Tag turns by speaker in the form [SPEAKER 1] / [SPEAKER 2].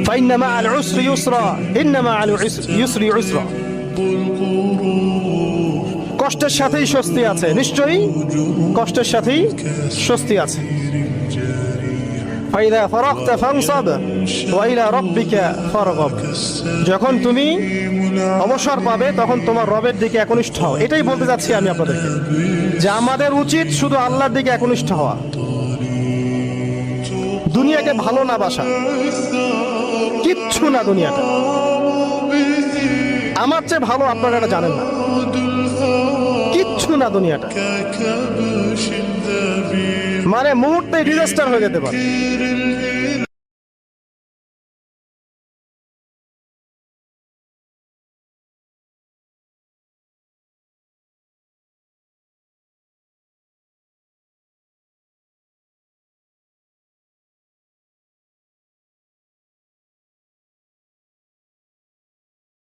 [SPEAKER 1] ফাইন্না মা'আল উসরি ইউসরা ইন্না মা'আল ইউসরি ইউসরা। কষ্টের সাথেই স্বস্তি আছে, নিশ্চয়ই কষ্টের সাথেই স্বস্তি আছে। ফাইদা ফারাগতা ফানসাব ওয়া ইলা রাব্বিকা ফারগাব। যখন তুমি অবসর পাবে তখন তোমার রবের দিকে একনিষ্ঠ হও। এটাই বলতে যাচ্ছি আমি আপনাদেরকে, যে আমাদের উচিত শুধু আল্লাহর দিকে একনিষ্ঠ হওয়া, দুনিয়াকে ভালো না বাসা, কিচ্ছু না দুনিয়াটা। আমার চেয়ে ভালো আপনারা এটা জানেন না, কিচ্ছু না দুনিয়াটা। মানে মুহূর্তে ডিজাস্টার হয়ে যেতে পারে।